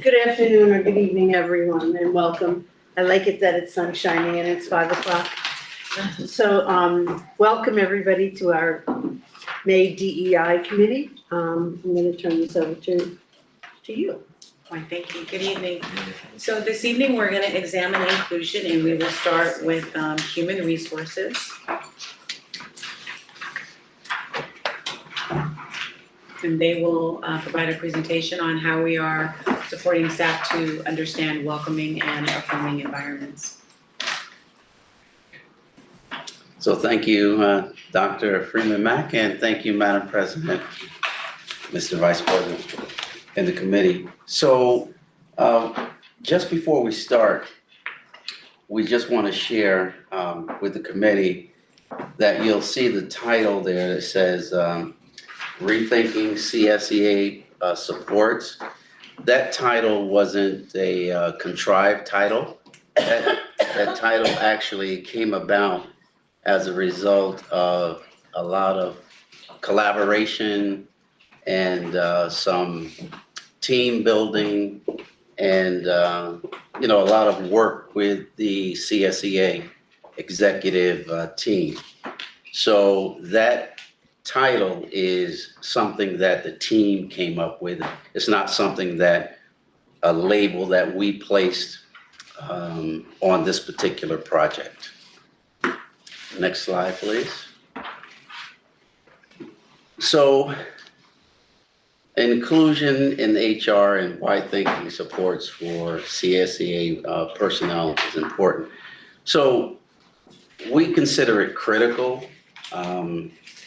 Good afternoon or good evening, everyone, and welcome. I like it that it's sun shining and it's 5:00. So, welcome everybody to our May DEI committee. I'm gonna turn this over to you. Why, thank you. Good evening. So this evening, we're going to examine inclusion, and we will start with human resources. And they will provide a presentation on how we are supporting staff to understand welcoming and affirming environments. So thank you, Dr. Freeman Mack, and thank you, Madam President, Mr. Vice President, and the committee. So just before we start, we just want to share with the committee that you'll see the title there that says Rethinking CSEA Supports. That title wasn't a contrived title. That title actually came about as a result of a lot of collaboration and some team building and a lot of work with the CSEA executive team. So that title is something that the team came up with. It's not something that a label that we placed on this particular project. Next slide, please. So inclusion in HR and why thinking supports for CSEA personnel is important. So we consider it critical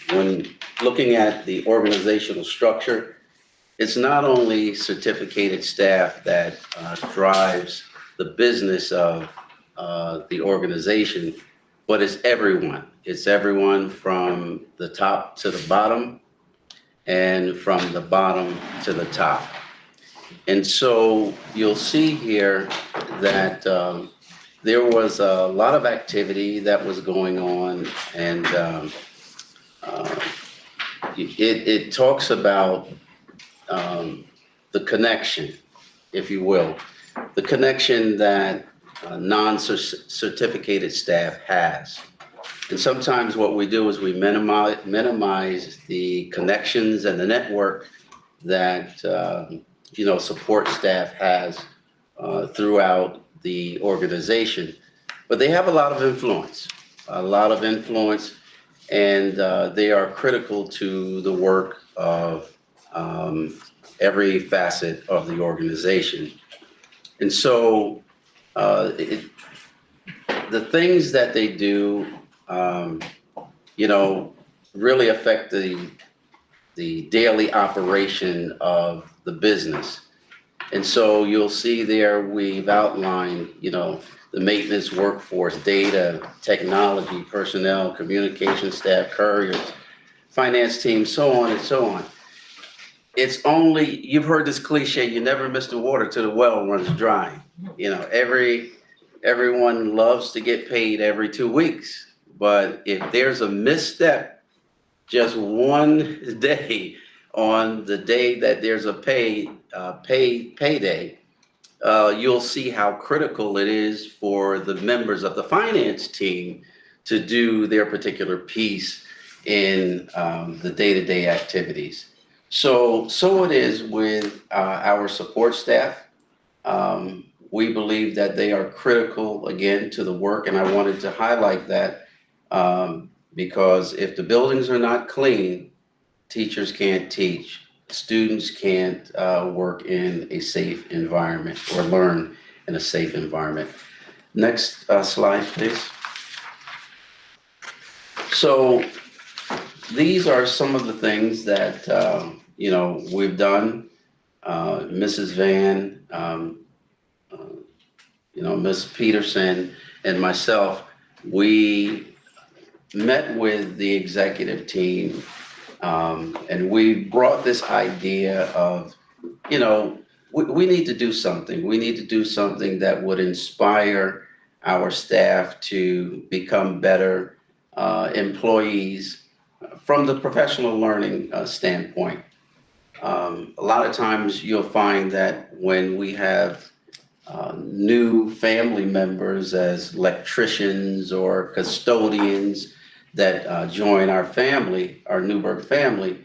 when looking at the organizational structure. It's not only certificated staff that drives the business of the organization, but it's everyone. It's everyone from the top to the bottom and from the bottom to the top. And so you'll see here that there was a lot of activity that was going on, and it talks about the connection, if you will, the connection that non-certificated staff has. And sometimes what we do is we minimize the connections and the network that support staff has throughout the organization. But they have a lot of influence, and they are critical to the work of every facet of the organization. And so the things that they do, really affect the daily operation of the business. And so you'll see there we've outlined, the maintenance workforce, data, technology, personnel, communication staff, couriers, finance team, so on and so on. It's only, you've heard this cliche, you never miss the water till the well runs dry. Everyone loves to get paid every 2 weeks. But if there's a misstep, just one day on the day that there's a payday, you'll see how critical it is for the members of the finance team to do their particular piece in the day-to-day activities. So it is with our support staff. We believe that they are critical, again, to the work, and I wanted to highlight that because if the buildings are not clean, teachers can't teach, students can't work in a safe environment or learn in a safe environment. Next slide, please. So these are some of the things that we've done. Mrs. Van, Ms. Peterson, and myself, we met with the executive team, and we brought this idea of, we need to do something. We need to do something that would inspire our staff to become better employees from the professional learning standpoint. A lot of times you'll find that when we have new family members as electricians or custodians that join our family, our Newburgh family,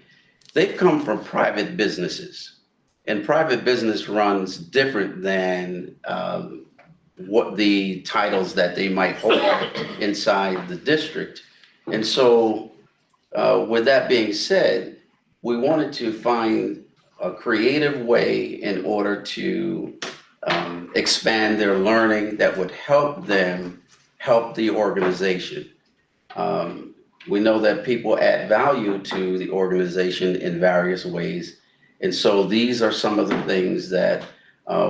they've come from private businesses. And private business runs different than what the titles that they might hold inside the district. And so with that being said, we wanted to find a creative way in order to expand their learning that would help them help the organization. We know that people add value to the organization in various ways. And so these are some of the things that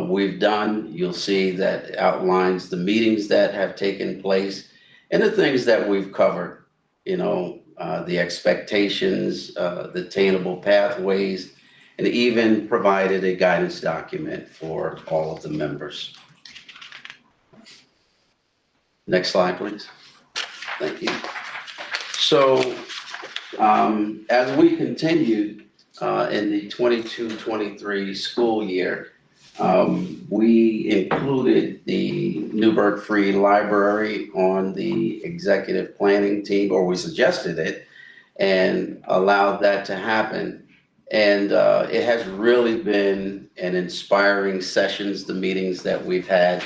we've done. You'll see that outlines the meetings that have taken place and the things that we've covered, the expectations, the attainable pathways, and even provided a guidance document for all of the members. Next slide, please. Thank you. So as we continued in the 22-23 school year, we included the Newburgh Free Library on the executive planning team, or we suggested it and allowed that to happen. And it has really been an inspiring sessions, the meetings that we've had.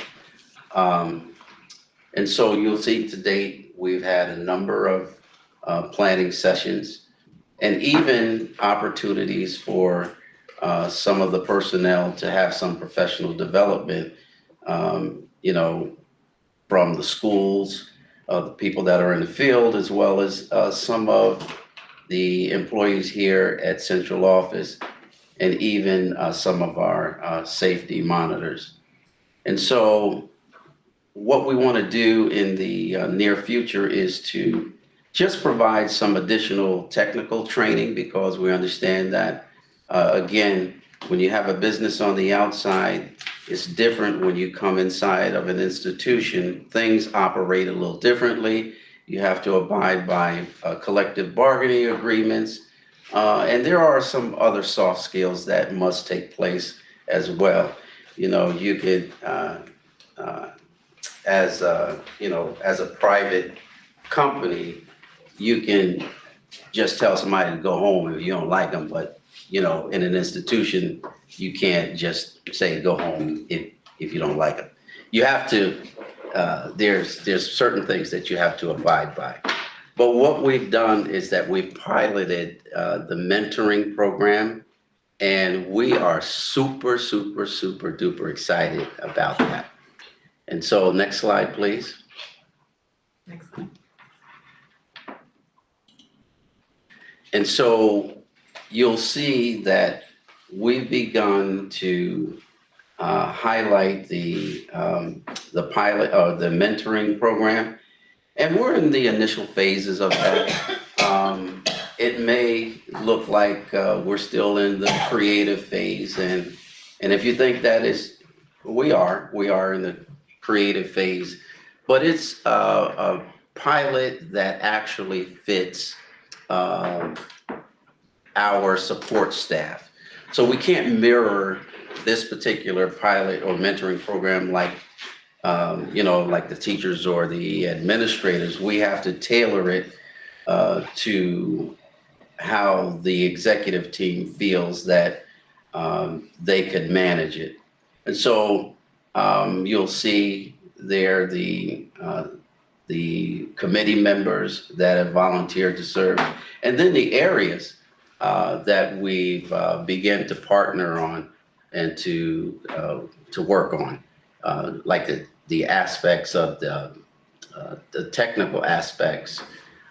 And so you'll see to date, we've had a number of planning sessions and even opportunities for some of the personnel to have some professional development, from the schools, the people that are in the field, as well as some of the employees here at central office, and even some of our safety monitors. And so what we want to do in the near future is to just provide some additional technical training, because we understand that, again, when you have a business on the outside, it's different when you come inside of an institution. Things operate a little differently. You have to abide by collective bargaining agreements. And there are some other soft skills that must take place as well. You could, as a private company, you can just tell somebody to go home if you don't like them. But, in an institution, you can't just say go home if you don't like them. You have to, there's certain things that you have to abide by. But what we've done is that we've piloted the mentoring program, and we are super, super, super duper excited about that. And so next slide, please. Next slide. And so you'll see that we've begun to highlight the pilot or the mentoring program, and we're in the initial phases of that. It may look like we're still in the creative phase, and if you think that is, we are in the creative phase, but it's a pilot that actually fits our support staff. So we can't mirror this particular pilot or mentoring program like the teachers or the administrators. We have to tailor it to how the executive team feels that they could manage it. And so you'll see there the committee members that have volunteered to serve, and then the areas that we've begun to partner on and to work on, like the aspects of the technical aspects,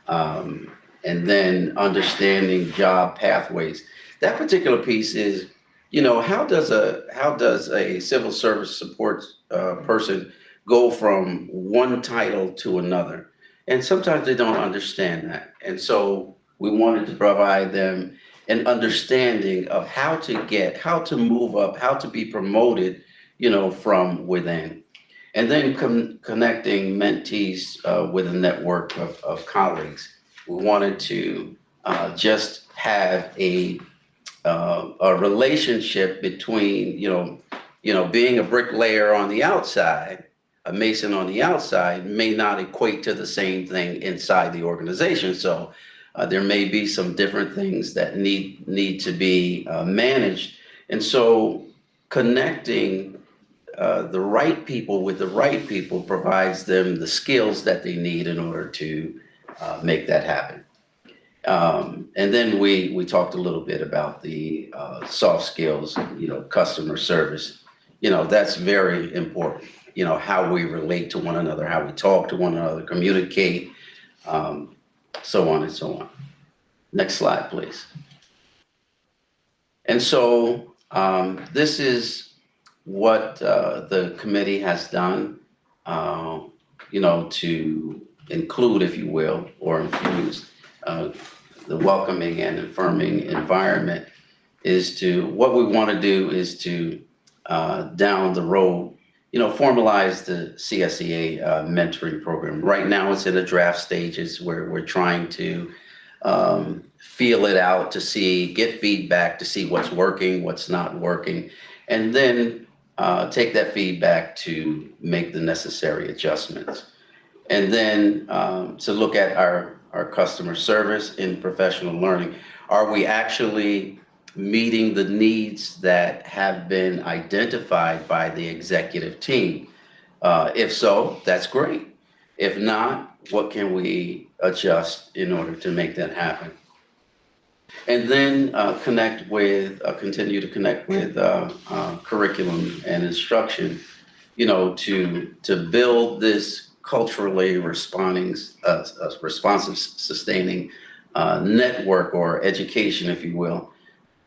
and then understanding job pathways. That particular piece is, how does a civil service support person go from one title to another? And sometimes they don't understand that. And so we wanted to provide them an understanding of how to move up, how to be promoted, from within. And then connecting mentees with a network of colleagues. We wanted to just have a a relationship between, being a bricklayer on the outside, a mason on the outside may not equate to the same thing inside the organization. So there may be some different things that need to be managed. And so connecting the right people with the right people provides them the skills that they need in order to make that happen. And then we talked a little bit about the soft skills, customer service. That's very important. How we relate to one another, how we talk to one another, communicate, so on and so on. Next slide, please. And so this is what the committee has done, to include, if you will, or infuse the welcoming and affirming environment what we want to do is to down the road, formalize the CSEA mentoring program. Right now it's in the draft stages where we're trying to feel it out to get feedback to see what's working, what's not working, and then take that feedback to make the necessary adjustments. And then to look at our customer service in professional learning. Are we actually meeting the needs that have been identified by the executive team? If so, that's great. If not, what can we adjust in order to make that happen? And then continue to connect with curriculum and instruction, to build this culturally responsive, sustaining network or education, if you will.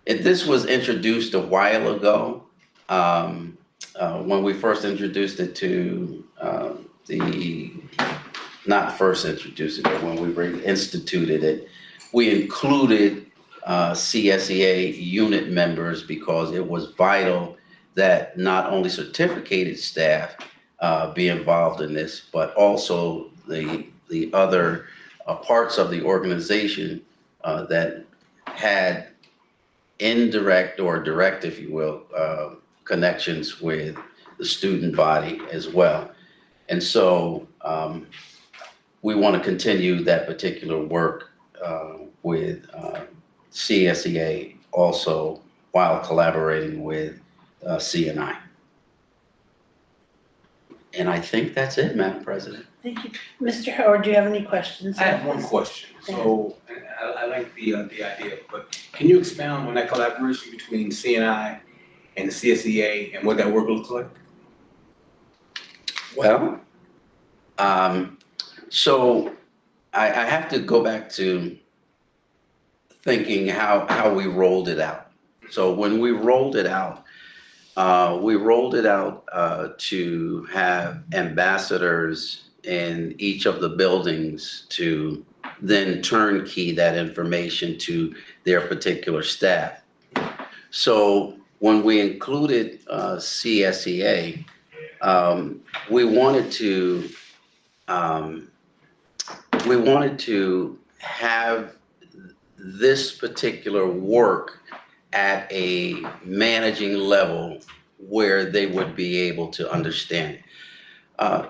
This was introduced a while ago when we first introduced it to not first introduced it, but when we reinstituted it, we included CSEA unit members because it was vital that not only certificated staff be involved in this, but also the other parts of the organization that had indirect or direct, if you will, connections with the student body as well. And so we want to continue that particular work with CSEA also while collaborating with CNI. And I think that's it, Madam President. Thank you. Mr. Howard, do you have any questions? I have one question. So, and I like the idea, but can you expound on that collaboration between CNI and the CSEA and what that work looks like? Well, so I have to go back to thinking how we rolled it out. So when we rolled it out to have ambassadors in each of the buildings to then turnkey that information to their particular staff. So when we included CSEA, we wanted to have this particular work at a managing level where they would be able to understand.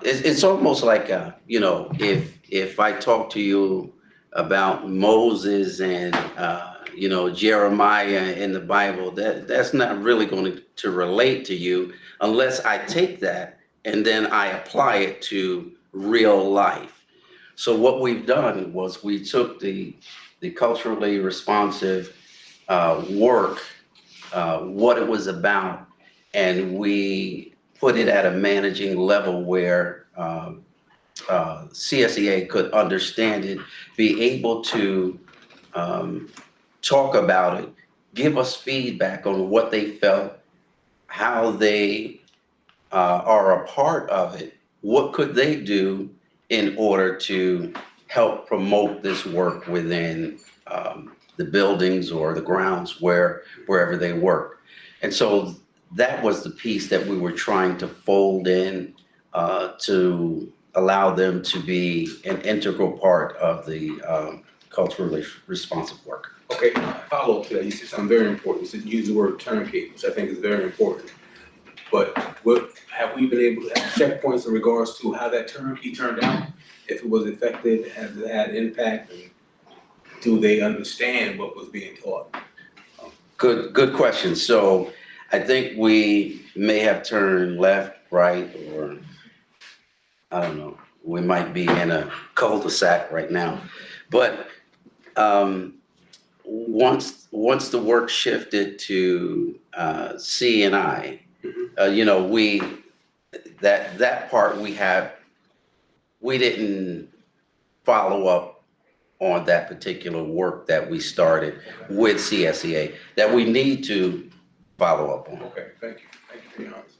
It's almost like, if I talk to you about Moses and, Jeremiah in the Bible, that's not really going to relate to you unless I take that and then I apply it to real life. So what we've done was we took the culturally responsive work, what it was about, and we put it at a managing level where CSEA could understand it, be able to talk about it, give us feedback on what they felt, how they are a part of it, what could they do in order to help promote this work within the buildings or the grounds wherever they work. And so that was the piece that we were trying to fold in to allow them to be an integral part of the culturally responsive work. Okay, follow up to that, you said something very important, you said, use the word turnkey, which I think is very important. But have we been able to have checkpoints in regards to how that turnkey turned out? If it was effective, has it had impact, and do they understand what was being taught? Good question. So I think we may have turned left, right, or I don't know. We might be in a cul-de-sac right now. But once the work shifted to C&I, that part we didn't follow up on that particular work that we started with CSEA that we need to follow up on. Okay, thank you for your answer.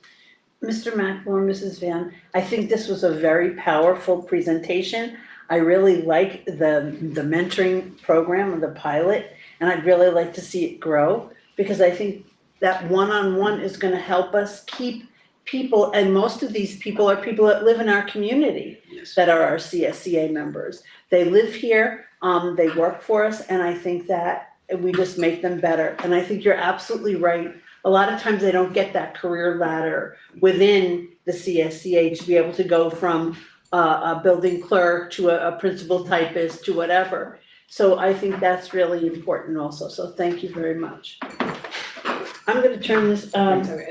Mr. Mackmore, Mrs. Van, I think this was a very powerful presentation. I really like the mentoring program of the pilot, and I'd really like to see it grow, because I think that one-on-one is gonna help us keep people, and most of these people are people that live in our community Yes. that are our CSCA members. They live here, they work for us, and I think that we just make them better. And I think you're absolutely right. A lot of times they don't get that career ladder within the CSCA to be able to go from a building clerk to a principal typist to whatever. So I think that's really important also, so thank you very much. I'm gonna turn this,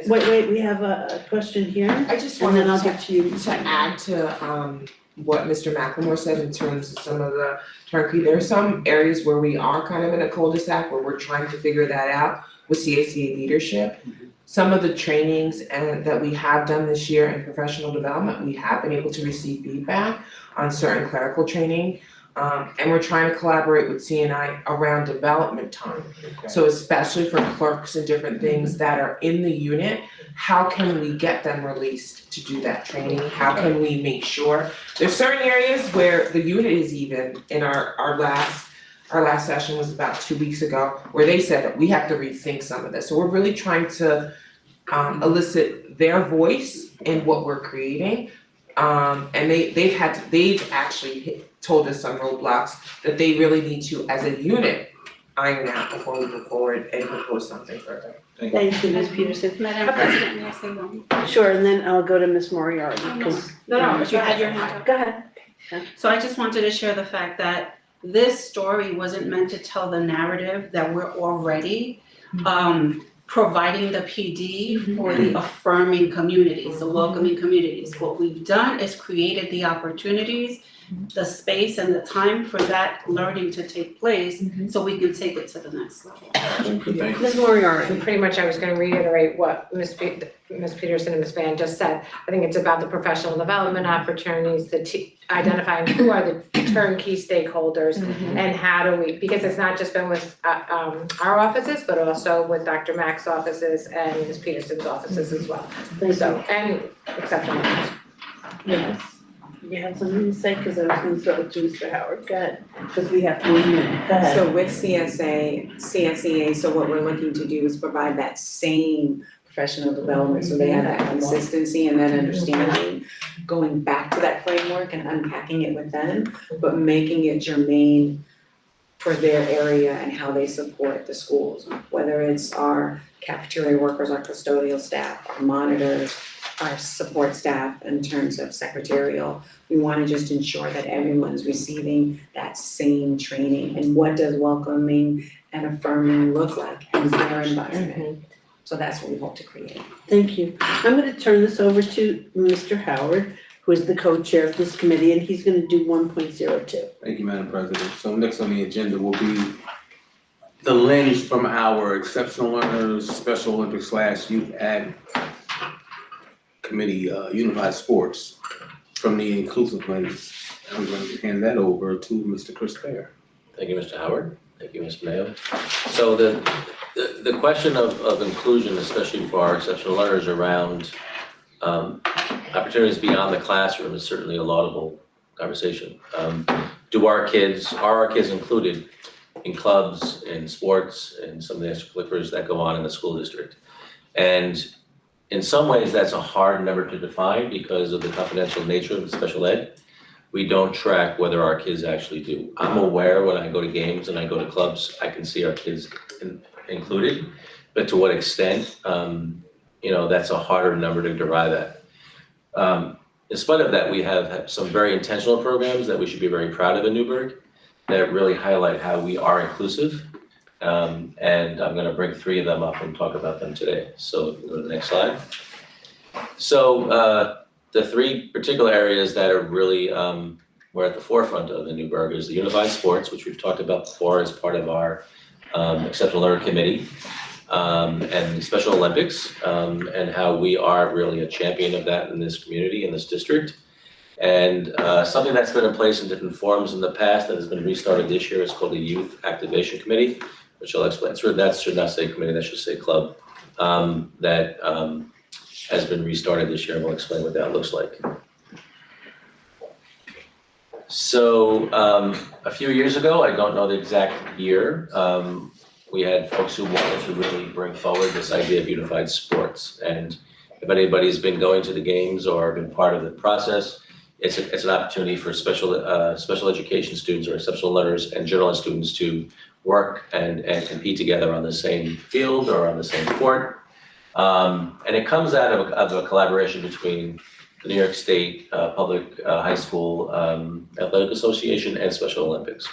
wait, we have a question here, I just and then wanted I'll to get to you. add to what Mr. McLemore said in terms of some of the turnkey. There are some areas where we are kind of in a cul-de-sac where we're trying to figure that out with CACA leadership. Some of the trainings that we have done this year in professional development, we have been able to receive feedback on certain clerical training. And we're trying to collaborate with CNI around development time. So especially for clerks and different things that are in the unit, how can we get them released to do that training? How can we make sure? There's certain areas where the unit is even, in our last session was about 2 weeks ago, where they said that we have to rethink some of this. So we're really trying to elicit their voice in what we're creating. And they've actually told us some roadblocks that they really need to, as a unit, iron out before we go forward and propose something further. Thank you, Ms. Peterson. Madam President, may I say one? Sure, and then I'll go to Ms. Moriarty, Oh, no. because. No, but you had your hand up. Go ahead. So I just wanted to share the fact that this story wasn't meant to tell the narrative that we're already providing the PD for the affirming communities, the welcoming communities. What we've done is created the opportunities, the space and the time for that learning to take place, so we can take it to the next level. Thank you. Ms. Moriarty. And pretty much I was gonna reiterate what Ms. Peterson and Ms. Van just said. I think it's about the professional development opportunities, identifying who are the turnkey stakeholders and how do we, because it's not just been with our offices, but also with Dr. Mack's offices and Ms. Peterson's offices as well. So, and exceptional. Yes. You have something to say, because I was gonna throw it to Mr. Howard, go ahead, because we have 1 minute, go ahead. So with CSEA, so what we're looking to do is provide that same professional development, so they have that consistency and that understanding, going back to that framework and unpacking it with them, but making it germane for their area and how they support the schools, whether it's our cafeteria workers, our custodial staff, our monitors, our support staff in terms of secretarial. We wanna just ensure that everyone's receiving that same training, and what does welcoming and affirming look like in their environment. So that's what we hope to create. Thank you. I'm gonna turn this over to Mr. Howard, who is the co-chair of this committee, and he's gonna do 1.02. Thank you, Madam President. So next on the agenda will be the lens from our exceptional learners, Special Olympics / Youth Ag Committee, Unified Sports, from the inclusive lens. I'm going to hand that over to Mr. Chris Fair. Thank you, Mr. Howard. Thank you, Ms. Mayo. So the question of inclusion, especially for our exceptional learners around opportunities beyond the classroom, is certainly a laudable conversation. Are our kids included in clubs, in sports, and some of the extracurriculars that go on in the school district? And in some ways, that's a hard number to define because of the confidential nature of the special ed. we don't track whether our kids actually do. I'm aware when I go to games and I go to clubs, I can see our kids included, but to what extent, that's a harder number to derive at. In spite of that, we have some very intentional programs that we should be very proud of in Newburgh that really highlight how we are inclusive. And I'm gonna bring 3 of them up and talk about them today. So if you go to the next slide. So the 3 particular areas that are really, we're at the forefront of the Newburgh is the unified sports, which we've talked about before as part of our Exceptional Learner Committee, and the Special Olympics, and how we are really a champion of that in this community, in this district. And something that's been in place in different forms in the past that has been restarted this year is called the Youth Activation Committee, which I'll explain. That should not say committee, that should say club, that has been restarted this year, and we'll explain what that looks like. So a few years ago, I don't know the exact year, we had folks who wanted to really bring forward this idea of unified sports. And if anybody's been going to the games or been part of the process, it's an opportunity for special education students or exceptional learners and general ed students to work and compete together on the same field or on the same court. And it comes out of a collaboration between the New York State Public High School Athletic Association and Special Olympics.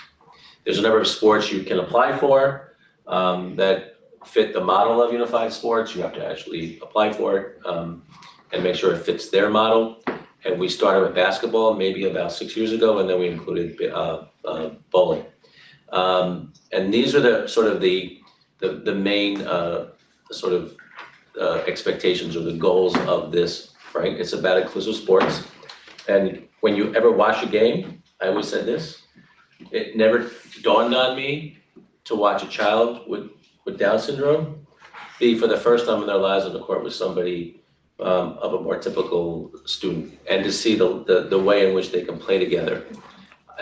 There's a number of sports you can apply for that fit the model of unified sports. You have to actually apply for it and make sure it fits their model. And we started with basketball maybe about 6 years ago, and then we included bowling. And these are the main expectations or the goals of this, right? It's about inclusive sports. And when you ever watch a game, I always said this, it never dawned on me to watch a child with Down syndrome be for the first time in their lives on the court with somebody of a more typical student, and to see the way in which they can play together.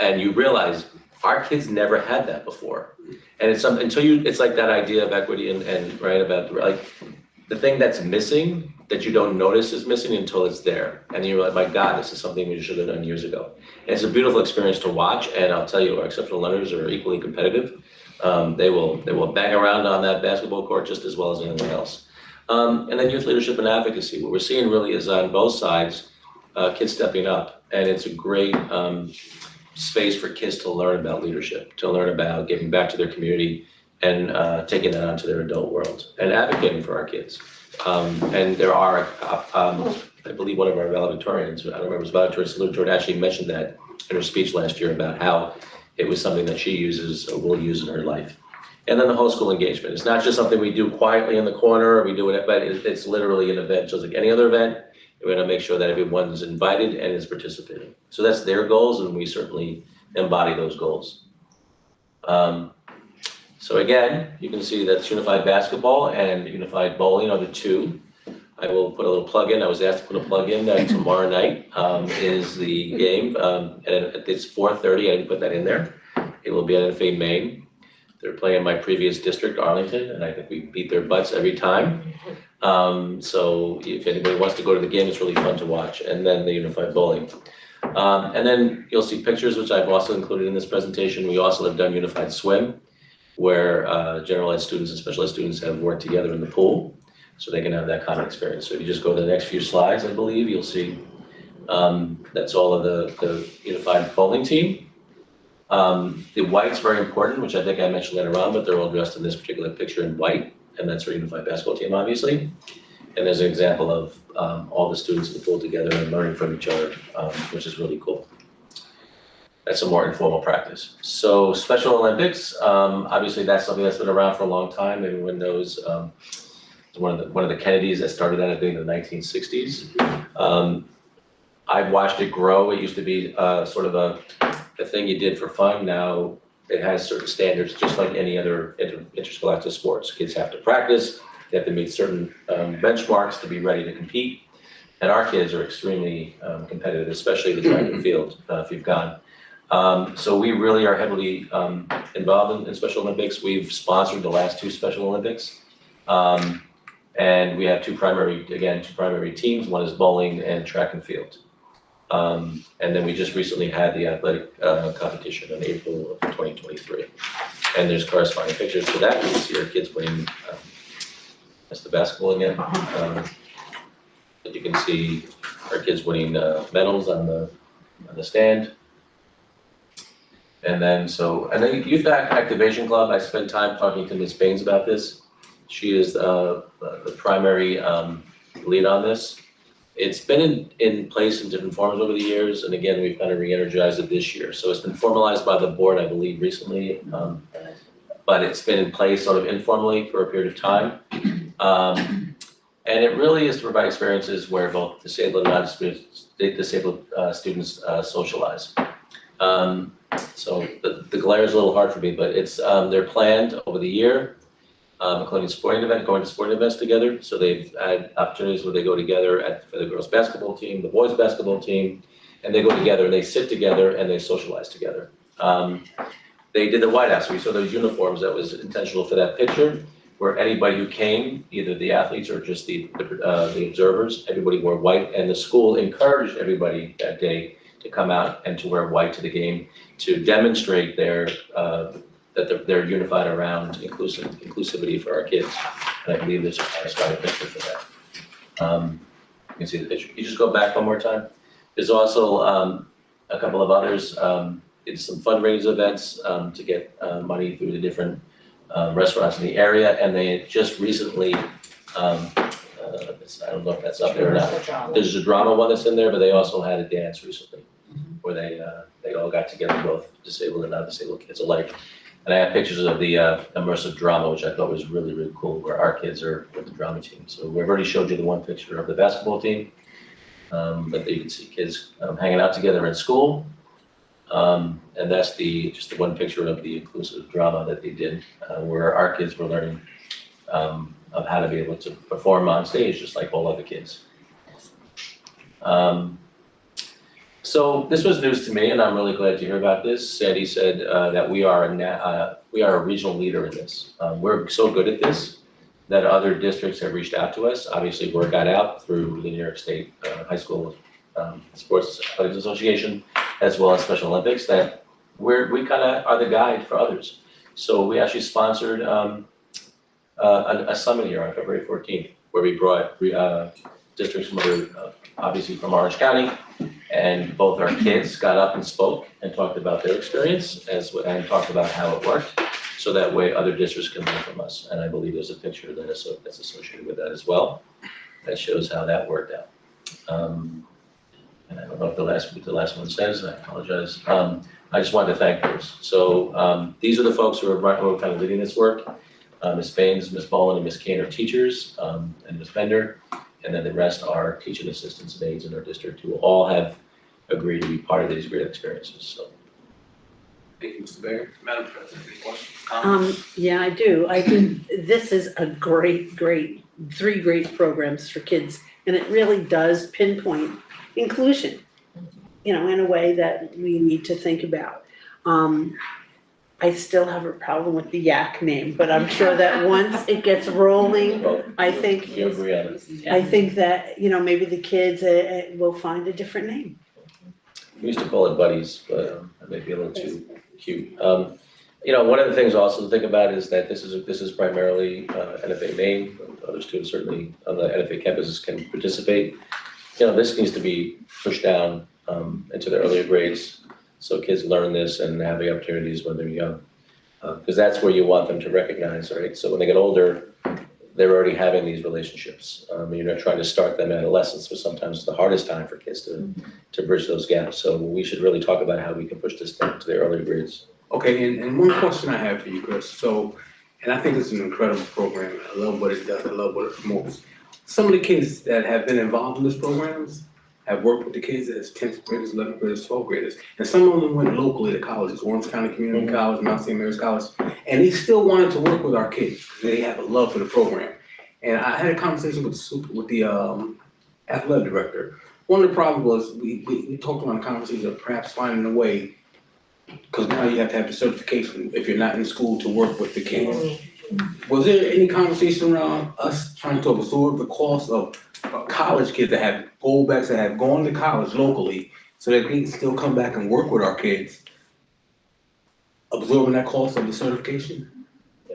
And you realize our kids never had that before. And it's something it's like that idea of equity and right about like the thing that's missing that you don't notice is missing until it's there. And you're like, my God, this is something we should have done years ago. And it's a beautiful experience to watch. And I'll tell you, our exceptional learners are equally competitive. They will bang around on that basketball court just as well as anything else. And then youth leadership and advocacy. What we're seeing really is on both sides, kids stepping up. And it's a great space for kids to learn about leadership, to learn about giving back to their community and taking that onto their adult world and advocating for our kids. And there are, I believe one of our valedictorians, I don't remember, it was valedictorian salutatorian, actually mentioned that in her speech last year about how it was something that she uses or will use in her life. And then the whole school engagement. It's not just something we do quietly in the corner, or we do it, but it's literally an event, just like any other event. We're gonna make sure that everyone's invited and is participating. So that's their goals, and we certainly embody those goals. So again, you can see that's unified basketball and unified bowling are the 2. I will put a little plug in. I was asked to put a plug in that tomorrow night is the game, and it's 4:30. I didn't put that in there. It will be at NFA Maine. They're playing my previous district, Arlington, and I think we beat their butts every time. So if anybody wants to go to the game, it's really fun to watch. And then the unified bowling. And then you'll see pictures, which I've also included in this presentation. We also have done unified swim, where general ed students and special ed students have worked together in the pool, so they can have that common experience. So if you just go to the next few slides, I believe, you'll see that's all of the unified bowling team. The white's very important, which I think I mentioned later on, but they're all dressed in this particular picture in white, and that's our unified basketball team, obviously. And there's an example of all the students in the pool together and learning from each other, which is really cool. That's a more informal practice. So Special Olympics, obviously that's something that's been around for a long time. Everyone knows one of the Kennedys that started that, I think, in the 1960s. I've watched it grow. It used to be sort of a thing you did for fun. Now it has certain standards, just like any other interscholastic sports. Kids have to practice. They have to meet certain benchmarks to be ready to compete. And our kids are extremely competitive, especially the track and field, if you've gone. So we really are heavily involved in Special Olympics. We've sponsored the last 2 Special Olympics. And we have two primary teams. One is bowling and track and field. And then we just recently had the athletic competition in April of 2023. And there's corresponding pictures to that. You can see our kids winning, that's the basketball again. But you can see our kids winning medals on the stand. And then Youth Activation Club, I spent time talking to Ms. Baines about this. She is the primary lead on this. It's been in place in different forms over the years, and again, we've kind of re-energized it this year. So it's been formalized by the board, I believe, recently, but it's been in place sort of informally for a period of time. And it really is to provide experiences where both disabled and non-disabled students socialize. So the glare is a little hard for me, but it's they're planned over the year, including going to sporting events together. So they've had opportunities where they go together for the girls' basketball team, the boys' basketball team, and they go together and they sit together and they socialize together. They did the White House. We saw those uniforms that was intentional for that picture, where anybody who came, either the athletes or just the observers, everybody wore white, and the school encouraged everybody that day to come out and to wear white to the game to demonstrate that they're unified around inclusivity for our kids. And I believe there's a satisfying picture for that. You can see the picture. Can you just go back one more time? There's also a couple of others. It's some fundraising events to get money through the different restaurants in the area, and they just recently, I don't know if that's up there or not. There's a drama one that's in there, but they also had a dance recently where they all got together, both disabled and non-disabled kids alike. And I have pictures of the immersive drama, which I thought was really, really cool, where our kids are with the drama team. So we've already showed you the one picture of the basketball team, but there you can see kids hanging out together in school. And that's just the one picture of the inclusive drama that they did, where our kids were learning of how to be able to perform on stage just like all other kids. So this was news to me, and I'm really glad to hear about this. Sandy said that we are a regional leader in this. We're so good at this that other districts have reached out to us. Obviously, word got out through the New York State High School Sports Athletics Association, as well as Special Olympics, that we kind of are the guide for others. So we actually sponsored a summit here on February 14th, where we brought districts from obviously from Orange County, and both our kids got up and spoke and talked about their experience and talked about how it worked, so that way other districts can learn from us. And I believe there's a picture that's associated with that as well, that shows how that worked out. And I don't know if the last one says, I apologize. I just wanted to thank those. So these are the folks who are kind of leading this work. Ms. Baines, Ms. Bowen, and Ms. Kane are teachers, and Ms. Bender. And then the rest are teaching assistants and aides in our district who all have agreed to be part of these great experiences, so. Thank you, Mr. Barry. Madam President, any questions, comments? Yeah, I do. I think this is a great, three great programs for kids, and it really does pinpoint inclusion, in a way that we need to think about. I still have a problem with the Yak name, but I'm sure that once it gets rolling, I think We agree on it. I think that, maybe the kids will find a different name. We used to call it buddies, but that may be a little too cute. One of the things also to think about is that this is primarily NFA Maine. Other students certainly on the NFA campuses can participate. This needs to be pushed down into the earlier grades, so kids learn this and have the opportunities when they're young. Because that's where you want them to recognize, right? So when they get older, they're already having these relationships. You're not trying to start them at adolescence, but sometimes it's the hardest time for kids to bridge those gaps. So we should really talk about how we can push this down to the earlier grades. Okay, and one question I have for you, Chris. So, and I think it's an incredible program. I love what it does. I love what it promotes. Some of the kids that have been involved in this programs have worked with the kids as 10th graders, 11th graders, 12th graders. And some of them went locally to colleges, Orange County Community College, Mount St. Mary's College. And they still wanted to work with our kids because they have a love for the program. And I had a conversation with the athletic director. One of the problems was we talked about a conversation of perhaps finding a way, because now you have to have the certification if you're not in school to work with the kids. Was there any conversation around us trying to absorb the cost of college kids that have go-backs, that have gone to college locally, so that they can still come back and work with our kids, absorbing that cost of the certification?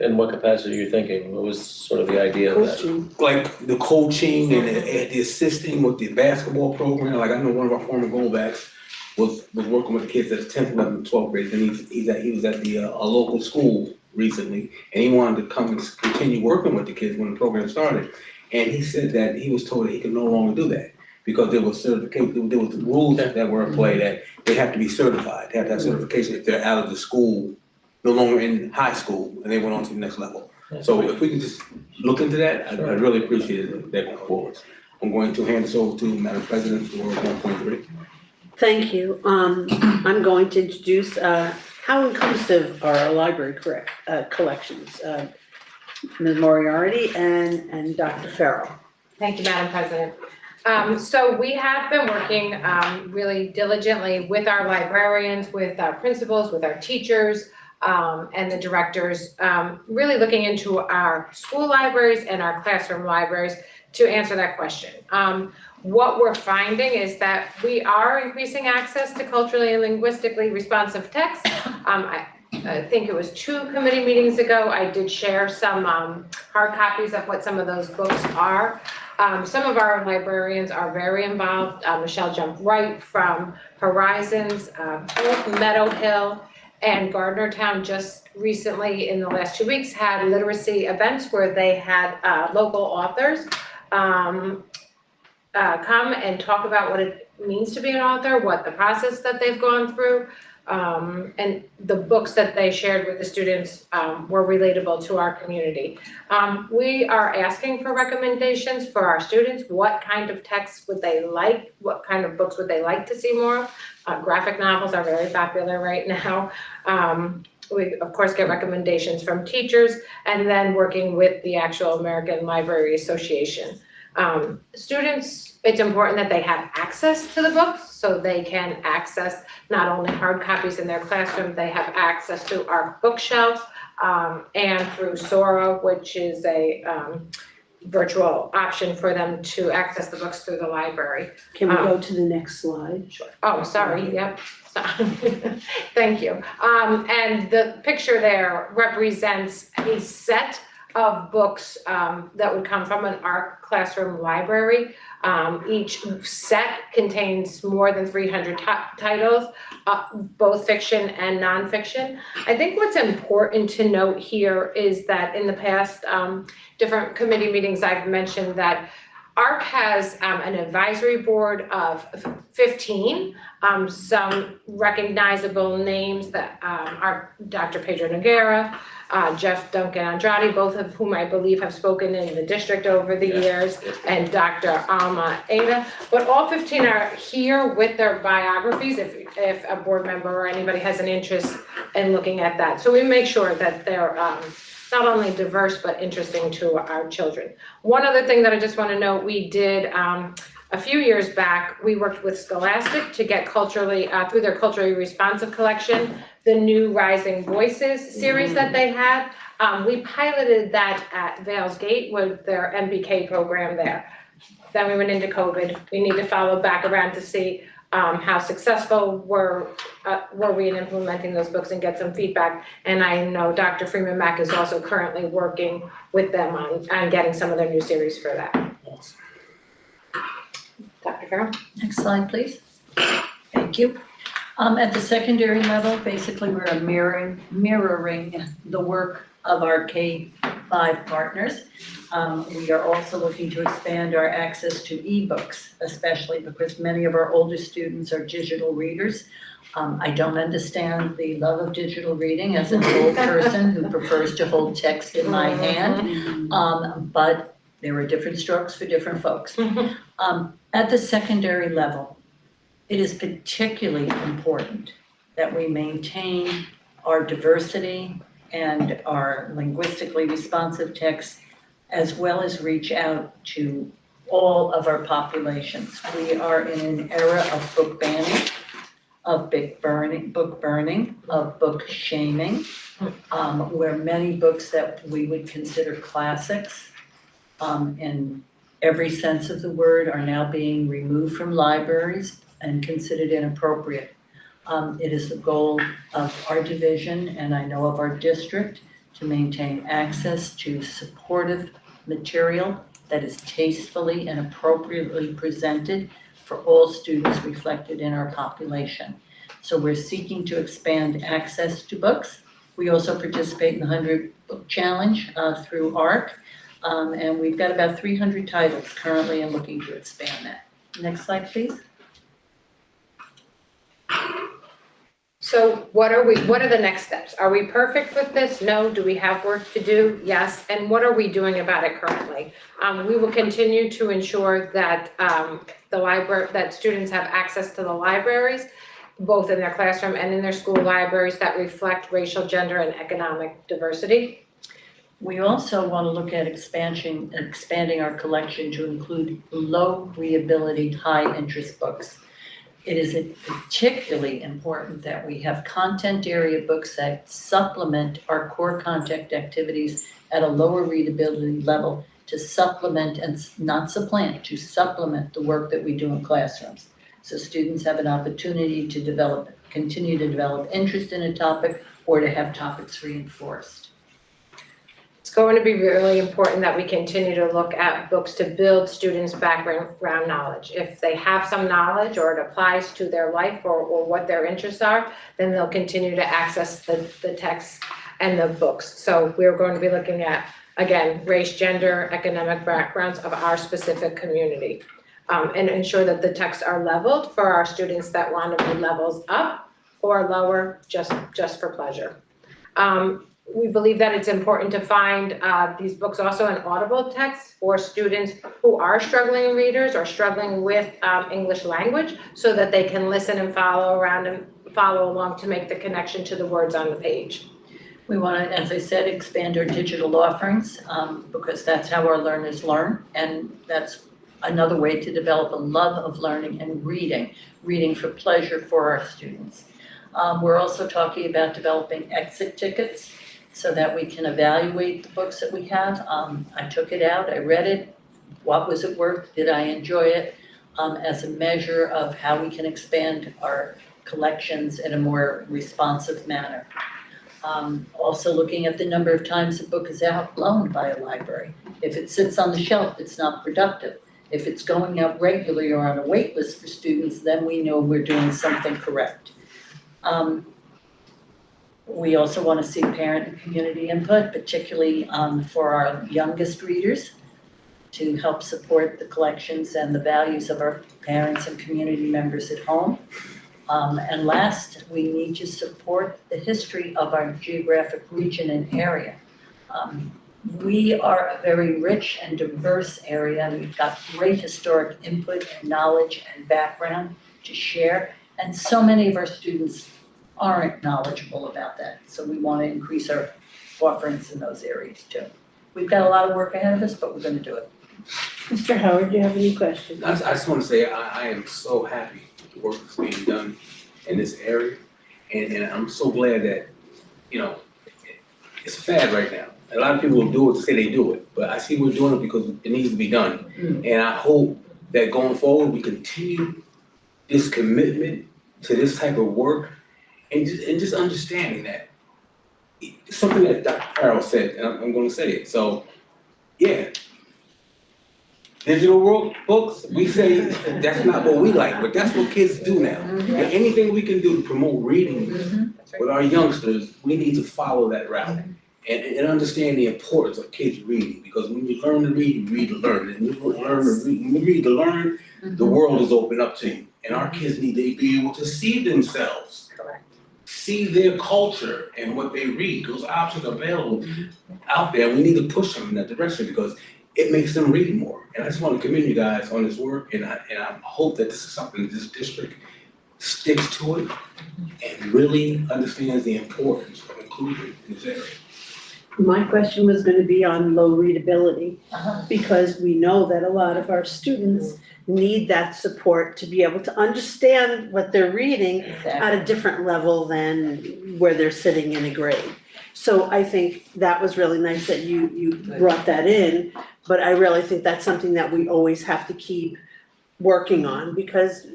In what capacity are you thinking? What was sort of the idea of that? Coaching. Like the coaching and the assisting with the basketball program, like I know one of our former go-backs was working with the kids at the 10th, 11th, 12th grade, and he was at the, a local school recently, and he wanted to come and continue working with the kids when the program started. And he said that he was told that he could no longer do that, because there was certification, there was rules that were in play that they have to be certified, they have to have certification if they're out of the school, no longer in high school, and they went on to the next level. So if we could just look into that, I'd really appreciate it, that going forward. I'm going to hand this over to Madam President for 1.3. Thank you. I'm going to introduce, how inclusive are our library collections? Ms. Moriarty and Dr. Farrell. Thank you, Madam President. So we have been working really diligently with our librarians, with our principals, with our teachers, and the directors, really looking into our school libraries and our classroom libraries to answer that question. What we're finding is that we are increasing access to culturally and linguistically responsive text. I think it was 2 committee meetings ago, I did share some hard copies of what some of those books are. Some of our librarians are very involved. Michelle jumped right from Horizons, both Meadow Hill and Gardnertown just recently in the last 2 weeks had literacy events where they had local authors come and talk about what it means to be an author, what the process that they've gone through. And the books that they shared with the students were relatable to our community. We are asking for recommendations for our students. What kind of texts would they like? What kind of books would they like to see more of? Graphic novels are very popular right now. We, of course, get recommendations from teachers and then working with the actual American Library Association. Students, it's important that they have access to the books so they can access not only hard copies in their classroom, they have access to our bookshelves and through Sora, which is a virtual option for them to access the books through the library. Can we go to the next slide? Sure. Oh, sorry, yep. Thank you. And the picture there represents a set of books that would come from an art classroom library. Each set contains more than 300 titles, both fiction and nonfiction. I think what's important to note here is that in the past different committee meetings, I've mentioned that ARC has an advisory board of 15, some recognizable names that are Dr. Pedro Noguera, Jeff Duncan Andrade, both of whom I believe have spoken in the district over the years, and Dr. Alma Ada. But all 15 are here with their biographies if a board member or anybody has an interest in looking at that. So we make sure that they're not only diverse, but interesting to our children. One other thing that I just want to note, we did a few years back, we worked with Scholastic to get culturally, through their culturally responsive collection, the new Rising Voices series that they had. We piloted that at Vales Gate with their MBK program there. Then we went into COVID. We need to follow back around to see how successful were we in implementing those books and get some feedback. And I know Dr. Freeman Mac is also currently working with them on getting some of their new series for that. Dr. Farrell? Next slide, please. Thank you. At the secondary level, basically, we're mirroring the work of our K-5 partners. We are also looking to expand our access to ebooks, especially because many of our older students are digital readers. I don't understand the love of digital reading as an old person who prefers to hold text in my hand, but there are different strokes for different folks. At the secondary level, it is particularly important that we maintain our diversity and our linguistically responsive texts, as well as reach out to all of our populations. We are in an era of book banning, of book burning, of book shaming, where many books that we would consider classics in every sense of the word are now being removed from libraries and considered inappropriate. It is the goal of our division, and I know of our district, to maintain access to supportive material that is tastefully and appropriately presented for all students reflected in our population. So we're seeking to expand access to books. We also participate in the 100 Book Challenge through ARC, and we've got about 300 titles currently and looking to expand that. Next slide, please. So what are the next steps? Are we perfect with this? No. Do we have work to do? Yes. And what are we doing about it currently? We will continue to ensure that that students have access to the libraries, both in their classroom and in their school libraries, that reflect racial, gender, and economic diversity. We also want to look at expanding our collection to include low readability, high interest books. It is particularly important that we have content area books that supplement our core content activities at a lower readability level to supplement and not supplant, to supplement the work that we do in classrooms. So students have an opportunity to continue to develop interest in a topic or to have topics reinforced. It's going to be really important that we continue to look at books to build students' background knowledge. If they have some knowledge or it applies to their life or what their interests are, then they'll continue to access the texts and the books. So we're going to be looking at, again, race, gender, economic backgrounds of our specific community. And ensure that the texts are leveled for our students that want to be levels up or lower just for pleasure. We believe that it's important to find these books also in audible text for students who are struggling readers or struggling with English language, so that they can listen and follow along to make the connection to the words on the page. We want to, as I said, expand our digital offerings because that's how our learners learn, and that's another way to develop a love of learning and reading for pleasure for our students. We're also talking about developing exit tickets so that we can evaluate the books that we have. I took it out, I read it, what was it worth, did I enjoy it, as a measure of how we can expand our collections in a more responsive manner. Also looking at the number of times a book is outloaned by a library. If it sits on the shelf, it's not productive. If it's going out regularly or on a wait list for students, then we know we're doing something correct. We also want to see parent and community input, particularly for our youngest readers, to help support the collections and the values of our parents and community members at home. And last, we need to support the history of our geographic region and area. We are a very rich and diverse area, and we've got great historic input and knowledge and background to share. And so many of our students aren't knowledgeable about that. So we want to increase our offerings in those areas too. We've got a lot of work ahead of us, but we're going to do it. Mr. Howard, do you have any questions? I just want to say, I am so happy with the work that's being done in this area. And I'm so glad that, it's a fad right now. A lot of people will do it to say they do it, but I see we're doing it because it needs to be done. And I hope that going forward, we continue this commitment to this type of work and just understanding that something that Dr. Farrell said, and I'm gonna say it. So, yeah. Digital world books, we say that's not what we like, but that's what kids do now. And anything we can do to promote reading with our youngsters, we need to follow that route. And understand the importance of kids reading, because when you learn to read, you read to learn. And when you read to learn, the world is open up to you. And our kids need to be able to see themselves. Correct. See their culture and what they read. Those options are available out there. We need to push them in that direction because it makes them read more. And I just want to commend you guys on this work, and I hope that this is something that this district sticks to it and really understands the importance of inclusion in this area. My question was going to be on low readability, because we know that a lot of our students need that support to be able to understand what they're reading at a different level than where they're sitting in a grade. So I think that was really nice that you brought that in, but I really think that's something that we always have to keep working on, because,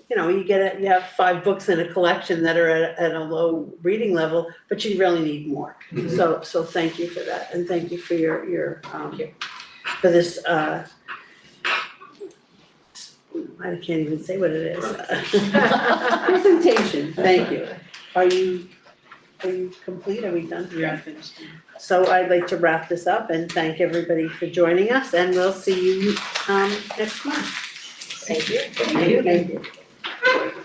you know, you have 5 books in a collection that are at a low reading level, but you really need more. So thank you for that, and thank you for your for this, I can't even say what it is. Presentation, thank you. Are you complete? Are we done? We are finished. So I'd like to wrap this up and thank everybody for joining us, and we'll see you next month. Thank you. Thank you.